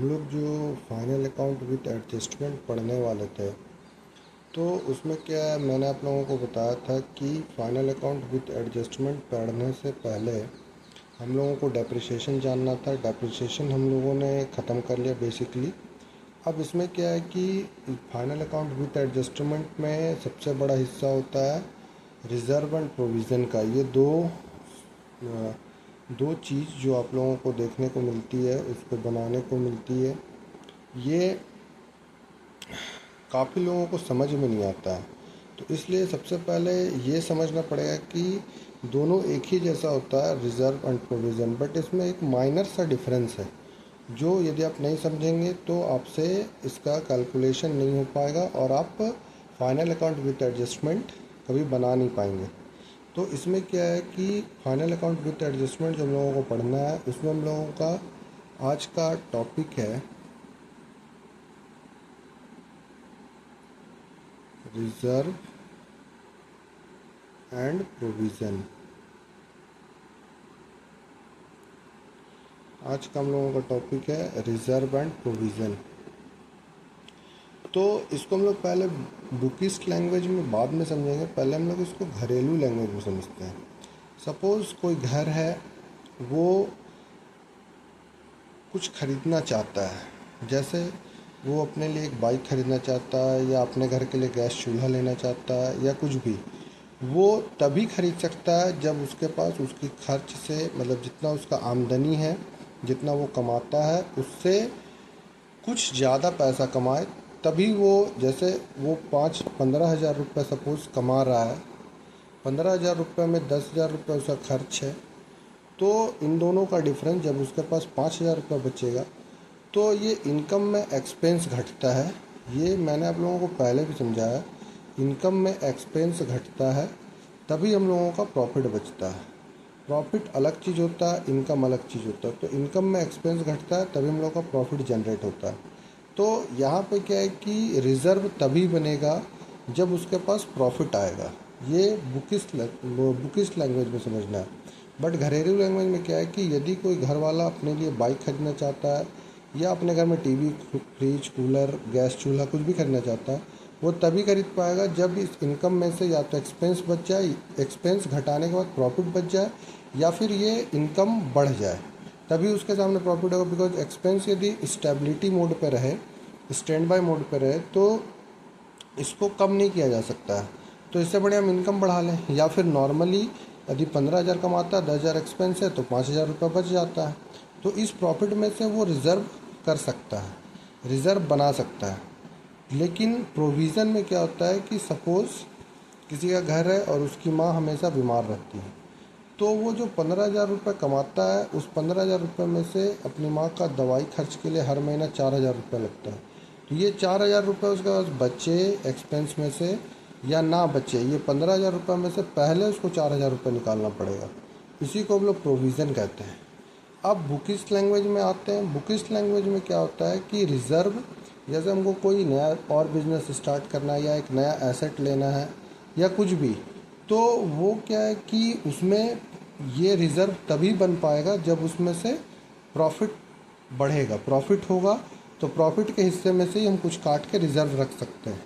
हम लोग जो फाइनल अकाउंट विथ एडजस्टमेंट पढ़ने वाले थे, तो उसमें क्या है, मैंने आप लोगों को बताया था कि फाइनल अकाउंट विथ एडजस्टमेंट पढ़ने से पहले हम लोगों को डेप्रिसिएशन जानना था। डेप्रिसिएशन हम लोगों ने ख़त्म कर लिया बेसिकली। अब इसमें क्या है कि फाइनल अकाउंट विथ एडजस्टमेंट में सबसे बड़ा हिस्सा होता है रिज़र्व एंड प्रोविज़न का। ये दो चीज़ जो आप लोगों को देखने को मिलती है, उसको बनाने को मिलती है, ये काफ़ी लोगों को समझ में नहीं आता है। तो इसलिए सबसे पहले ये समझना पड़ेगा कि दोनों एक ही जैसा होता है, रिज़र्व एंड प्रोविज़न, बट इसमें एक माइनर सा डिफरेंस है जो यदि आप नहीं समझेंगे तो आपसे इसका कैलकुलेशन नहीं हो पाएगा और आप फाइनल अकाउंट विथ एडजस्टमेंट कभी बना नहीं पाएंगे। तो इसमें क्या है कि फाइनल अकाउंट विथ एडजस्टमेंट जो हम लोगों को पढ़ना है, उसमें हम लोगों का आज का टॉपिक है रिज़र्व एंड प्रोविज़न। आज का हम लोगों का टॉपिक है रिज़र्व एंड प्रोविज़न। तो इसको हम लोग पहले बुकिस्ट लैंग्वेज में बाद में समझेंगे, पहले हम लोग इसको घरेलू लैंग्वेज में समझते हैं। सपोज़ कोई घर है, वो कुछ खरीदना चाहता है, जैसे वो अपने लिए एक बाइक खरीदना चाहता है या अपने घर के लिए गैस चूल्हा लेना चाहता है या कुछ भी, वो तभी खरीद सकता है जब उसके पास उसकी खर्च से, मतलब जितना उसका आमदनी है, जितना वो कमाता है, उससे कुछ ज़्यादा पैसा कमाए। तभी वो, जैसे वो 15,000 रुपये सपोज़ कमा रहा है, 15,000 रुपये में 10,000 रुपये उसका खर्च है, तो इन दोनों का डिफरेंस जब उसके पास 5,000 रुपये बचेगा तो ये इनकम में एक्सपेंस घटता है। ये मैंने आप लोगों को पहले भी समझाया, इनकम में एक्सपेंस घटता है तभी हम लोगों का प्रॉफिट बचता है। प्रॉफिट अलग चीज़ होता है, इनकम अलग चीज़ होता है। तो इनकम में एक्सपेंस घटता है तभी हम लोग का प्रॉफिट जनरेट होता है। तो यहाँ पे क्या है कि रिज़र्व तभी बनेगा जब उसके पास प्रॉफिट आएगा। ये बुकिस्ट लैंग्वेज में समझना है। बट घरेलू लैंग्वेज में क्या है कि यदि कोई घर वाला अपने लिए बाइक खरीदना चाहता है या अपने घर में टीवी, फ्रिज, कूलर, गैस चूल्हा कुछ भी खरीदना चाहता है, वो तभी खरीद पाएगा जब इस इनकम में से या तो एक्सपेंस बच जाए, एक्सपेंस घटाने के बाद प्रॉफिट बच जाए, या फिर ये इनकम बढ़ जाए, तभी उसके सामने प्रॉफिट होगा। बिकॉज एक्सपेंस यदि स्टेबिलिटी मोड पे रहे, स्टैंड बाय मोड पे रहे, तो इसको कम नहीं किया जा सकता है। तो इससे बढ़िया हम इनकम बढ़ा लें, या फिर नॉर्मली यदि 15,000 कमाता है, 10,000 एक्सपेंस है, तो 5,000 रुपये बच जाता है। तो इस प्रॉफिट में से वो रिज़र्व कर सकता है, रिज़र्व बना सकता है। लेकिन प्रोविज़न में क्या होता है कि सपोज़ किसी का घर है और उसकी माँ हमेशा बीमार रहती है, तो वो जो 15,000 रुपये कमाता है, उस 15,000 रुपये में से अपनी माँ का दवाई खर्च के लिए हर महीना 4,000 रुपये लगता है। तो ये 4,000 रुपये उसके पास बचे एक्सपेंस में से या ना बचे, ये 15,000 रुपये में से पहले उसको 4,000 रुपये निकालना पड़ेगा। इसी को हम लोग प्रोविज़न कहते हैं। अब बुकिस्ट लैंग्वेज में आते हैं। बुकिस्ट लैंग्वेज में क्या होता है कि रिज़र्व, जैसे हमको कोई नया और बिज़नेस स्टार्ट करना है या एक नया एसेट लेना है या कुछ भी, तो वो क्या है कि उसमें ये रिज़र्व तभी बन पाएगा जब उसमें से प्रॉफिट बढ़ेगा, प्रॉफिट होगा, तो प्रॉफिट के हिस्से में से ही हम कुछ काट के रिज़र्व रख सकते हैं।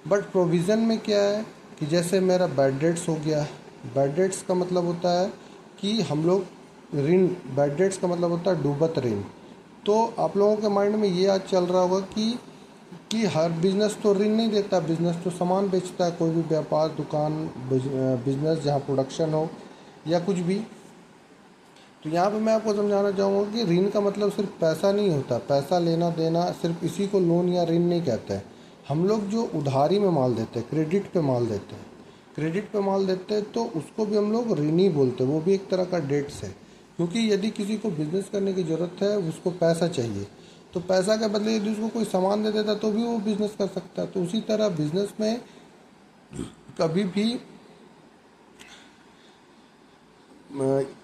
बट प्रोविज़न में क्या है कि जैसे मेरा बैड डेट्स हो गया, बैड डेट्स का मतलब होता है कि हम लोग ऋण, बैड डेट्स का मतलब होता है डूबत ऋण। तो आप लोगों के माइंड में ये आज चल रहा होगा कि हर बिज़नेस तो ऋण नहीं देता, बिज़नेस तो सामान बेचता है, कोई भी व्यापार, दुकान, बिज़नेस जहाँ प्रोडक्शन हो या कुछ भी। तो यहाँ पे मैं आपको समझाना चाहूँगा कि ऋण का मतलब सिर्फ पैसा नहीं होता, पैसा लेना देना, सिर्फ इसी को लोन या ऋण नहीं कहते हैं। हम लोग जो उधारी में माल देते हैं, क्रेडिट पे माल देते हैं, क्रेडिट पे माल देते हैं, तो उसको भी हम लोग ऋण ही बोलते हैं। वो भी एक तरह का डेट्स है, क्योंकि यदि किसी को बिज़नेस करने की ज़रूरत है, उसको पैसा चाहिए, तो पैसा के बदले यदि उसको कोई सामान दे देता तो भी वो बिज़नेस कर सकता है। तो उसी तरह बिज़नेस में कभी भी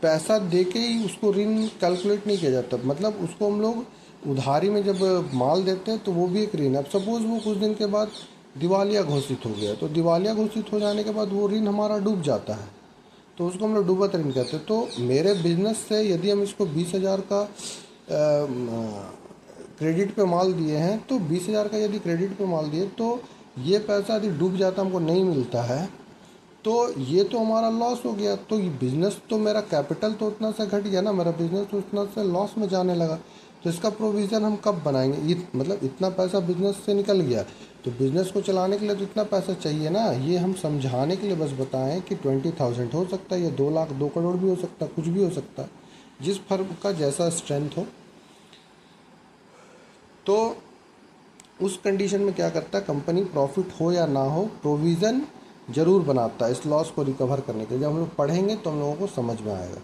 पैसा दे के ही उसको ऋण कैलकुलेट नहीं किया जाता। मतलब उसको हम लोग उधारी में जब माल देते हैं तो वो भी एक ऋण है। अब सपोज़ वो कुछ दिन के बाद दिवालिया घोषित हो गया, तो दिवालिया घोषित हो जाने के बाद वो ऋण हमारा डूब जाता है, तो उसको हम लोग डूबत ऋण कहते हैं। तो मेरे बिजनेस से यदि हम इसको 20,000 का क्रेडिट पे माल दिए हैं, तो 20,000 का यदि क्रेडिट पे माल दिए तो ये पैसा यदि डूब जाता हमको नहीं मिलता है तो ये तो हमारा लॉस हो गया। तो ये बिज़नेस तो मेरा कैपिटल तो उतना सा घट गया ना, मेरा बिज़नेस तो उतना से लॉस में जाने लगा। तो इसका प्रोविज़न हम कब बनाएंगे? मतलब इतना पैसा बिज़नेस से निकल गया, तो बिज़नेस को चलाने के लिए तो इतना पैसा चाहिए ना। ये हम समझाने के लिए बस बताएं कि 20,000 हो सकता है, या 2 लाख 2 करोड़ भी हो सकता है, कुछ भी हो सकता है, जिस फर्म का जैसा स्ट्रेंथ हो। तो उस कंडीशन में क्या करता है कंपनी, प्रॉफिट हो या ना हो, प्रोविज़न ज़रूर बनाता है इस लॉस को रिकवर करने के लिए। जब हम लोग पढ़ेंगे तो हम लोगों को समझ में आएगा।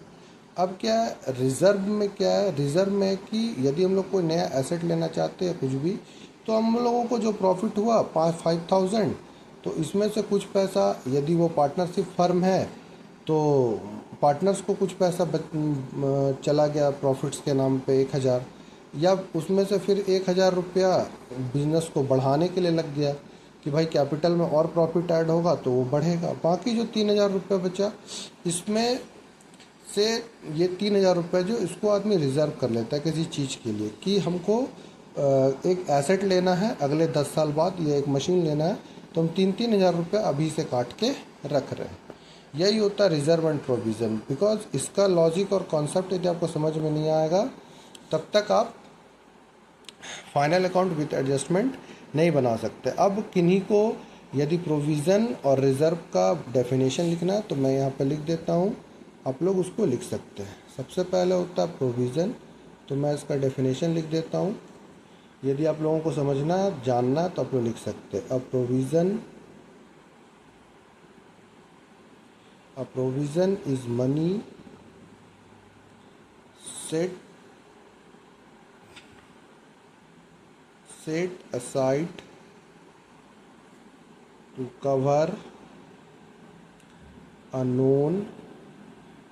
अब क्या है रिज़र्व में, क्या है रिज़र्व में कि यदि हम लोग कोई नया एसेट लेना चाहते हैं कुछ भी, तो हम लोगों को जो प्रॉफिट हुआ 5,000, तो इसमें से कुछ पैसा, यदि वो पार्टनरशिप फर्म है तो पार्टनर्स को कुछ पैसा चला गया प्रॉफिट्स के नाम पे 1,000, या उसमें से फिर 1,000 रुपया बिजनेस को बढ़ाने के लिए लग गया कि भाई कैपिटल में और प्रॉफिट ऐड होगा तो वो बढ़ेगा। बाकी जो 3,000 रुपया बचा, इसमें से ये 3,000 रुपये जो इसको आदमी रिज़र्व कर लेता है किसी चीज़ के लिए, कि हमको एक एसेट लेना है अगले 10 साल बाद, या एक मशीन लेना है, तो हम 3,000 रुपये अभी से काट के रख रहे हैं। यही होता है रिजर्व एंड प्रोविज़न। बिकॉज इसका लॉजिक और कॉन्सेप्ट यदि आपको समझ में नहीं आएगा तब तक आप फाइनल अकाउंट विथ एडजस्टमेंट नहीं बना सकते। अब किन्हीं को यदि प्रोविज़न और रिज़र्व का डेफिनेशन लिखना है तो मैं यहाँ पे लिख देता हूँ, आप लोग उसको लिख सकते हैं। सबसे पहले होता है प्रोविज़न, तो मैं इसका डेफिनेशन लिख देता हूँ। यदि आप लोगों को समझना है, जानना है, तो आप लोग लिख सकते हैं। A provision is money set aside to cover a known,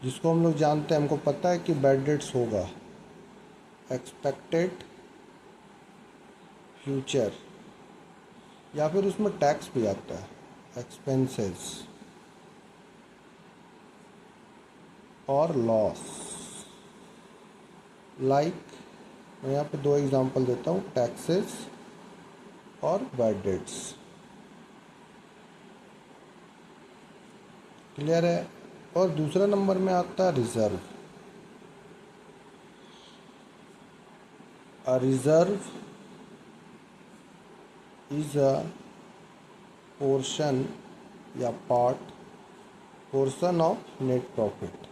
जिसको हम लोग जानते हैं, हमको पता है कि बैड डेट्स होगा, एक्सपेक्टेड फ्यूचर, या फिर उसमें टैक्स भी आता है, एक्सपेंसेस और लॉस। लाइक मैं यहाँ पे 2 एग्जांपल देता हूँ, टैक्सेस और बैड डेट्स। क्लियर है? और दूसरा नंबर में आता है reserve. A reserve is a portion या portion of net profit.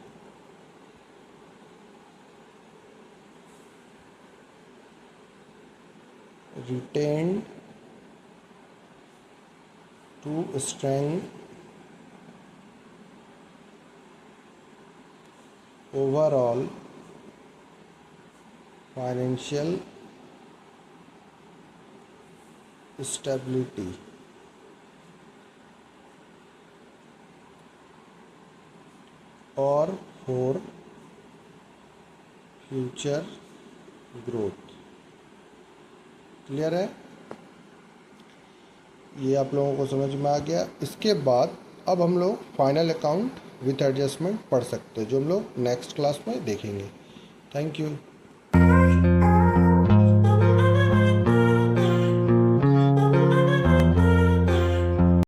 Retained to strengthen overall financial stability और for future growth। क्लियर है? ये आप लोगों को समझ में आ गया। इसके बाद अब हम लोग फाइनल अकाउंट विथ एडजस्टमेंट पढ़ सकते हैं, जो हम लोग नेक्स्ट क्लास में देखेंगे। Thank you.